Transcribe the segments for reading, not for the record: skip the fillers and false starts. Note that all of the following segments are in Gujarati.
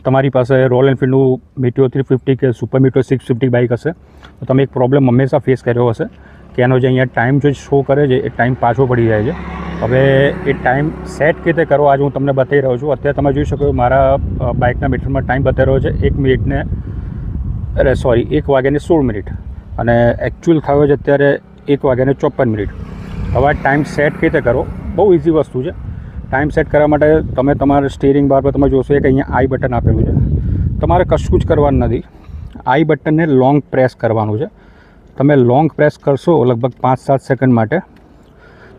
તમારી પાસે રોયલ એનફિલ્ડનું મીટિયો 350 કે સુપર મીટિયો 650 બાઇક હશે તો તમે એક પ્રોબ્લેમ હંમેશા ફેસ કર્યો હશે કે એનો જે અહીંયા ટાઈમ જો શો કરે છે એ ટાઈમ પાછો પડી જાય છે. હવે એ ટાઈમ સેટ કેવી રીતે કરો આજે હું તમને બતાવી રહ્યો છું. અત્યારે તમે જોઈ શકો મારા બાઇકના મીટરમાં ટાઈમ બતાવી રહ્યો છે 1 વાગ્યાને 16 મિનિટ અને એકચ્યુઅલ થયો છે અત્યારે 1 વાગ્યાને 54 મિનિટ. હવે આ ટાઈમ સેટ કેવી રીતે કરો, બહુ ઇઝી વસ્તુ છે. ટાઈમ સેટ કરવા માટે તમે તમારા સ્ટીરિંગ બાર પર તમે જોશો કે અહીંયા આઈ બટન આપેલું છે. તમારે કશું જ કરવાનું નથી, આઈ બટનને લોંગ પ્રેસ કરવાનું છે. તમે લોંગ પ્રેસ કરશો લગભગ 5-7 સેકન્ડ માટે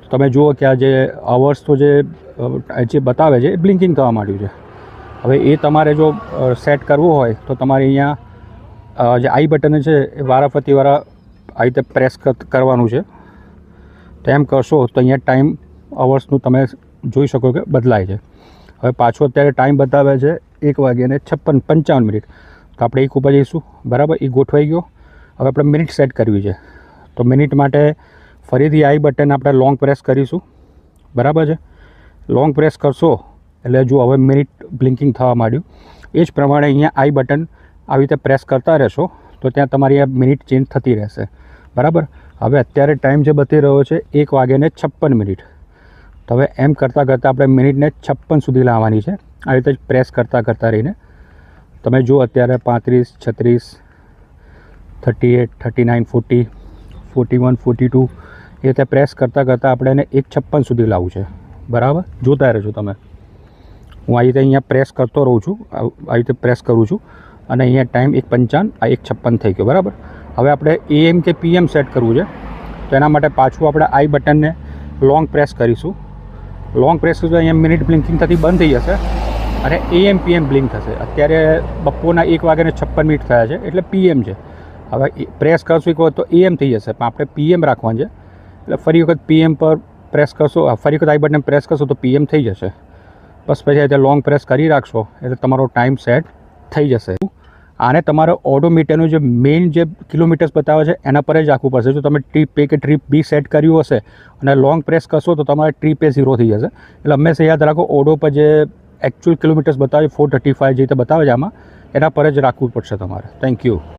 તો તમે જુઓ કે આ જે અવર્સ તો જે બતાવે છે એ બ્લિંકિંગ થવા માંડ્યું છે. હવે એ તમારે જો સેટ કરવું હોય તો તમારે અહીંયા જે આઈ બટન છે એ વારાફરતીવાળા આવી રીતે પ્રેસ કરવાનું છે. તો એમ કરશો તો અહીંયા ટાઈમ અવર્સનું તમે જોઈ શકો કે બદલાય છે. હવે પાછો અત્યારે ટાઈમ બતાવે છે 1 વાગ્યાને 55 મિનિટ. તો આપણે એક ઉપર જઈશું, બરાબર, એ ગોઠવાઈ ગયો. હવે આપણે મિનિટ સેટ કરવી છે તો મિનિટ માટે ફરીથી આઈ બટન આપણે લોંગ પ્રેસ કરીશું, બરાબર છે. લોંગ પ્રેસ કરશો એટલે જો હવે મિનિટ બ્લિંકિંગ થવા માંડ્યું. એ જ પ્રમાણે અહીંયા આઈ બટન આવી રીતે પ્રેસ કરતા રહેશો તો ત્યાં તમારી આ મિનિટ ચેન્જ થતી રહેશે, બરાબર. હવે અત્યારે ટાઈમ જે બતાવી રહ્યો છે 1 વાગ્યાને 56 મિનિટ. તો હવે એમ કરતાં આપણે મિનિટને 56 સુધી લાવવાની છે. આવી રીતે જ પ્રેસ કરતાં રહીને તમે જુઓ અત્યારે 35, 36, 38, 39, 40, 41, 42 એ રીતે પ્રેસ કરતાં આપણે એને 1:56 સુધી લાવવું છે, બરાબર. જોતા રહેજો તમે. હું આવી રીતે અહીંયા પ્રેસ કરતો રહું છું, આવી રીતે પ્રેસ કરું છું અને અહીંયા ટાઈમ 1:55 આ 1:56 થઈ ગયો, બરાબર. હવે આપણે AM કે PM સેટ કરવું છે તો એના માટે પાછું આપણે આઈ બટનને લોંગ પ્રેસ કરીશું. લોંગ પ્રેસ કરશું અહીંયા મિનિટ બ્લિંકિંગ થતી બંધ થઈ જશે અને AM PM બ્લિંક થશે. અત્યારે બપોરના 1 વાગ્યાને 56 મિનિટ થયા છે એટલે PM છે. હવે પ્રેસ કરશું એક વખત તો AM થઈ જશે, પણ આપણે PM રાખવાનું છે. એટલે ફરી વખત PM પર પ્રેસ કરશો, ફરી વખત આઈ બટન પ્રેસ કરશો તો PM થઈ જશે. બસ પછી રીતે લોંગ પ્રેસ કરી રાખશો એટલે તમારો ટાઈમ સેટ થઈ જશે. આને તમારે ઓડોમીટરનું જે મેઇન જે કિલોમીટર્સ બતાવે છે એના પર જ રાખવું પડશે. જો તમે ટ્રીપ A કે ટ્રીપ B સેટ કર્યું હશે અને લોંગ પ્રેસ કરશો તો તમારે ટ્રીપ A 0 થઈ જશે. એટલે હંમેશા યાદ રાખો ઓડો પર જે એકચ્યુઅલ કિલોમીટર્સ બતાવે 435 જે રીતે બતાવે છે આમાં એના પર જ રાખવું પડશે તમારે. Thank you.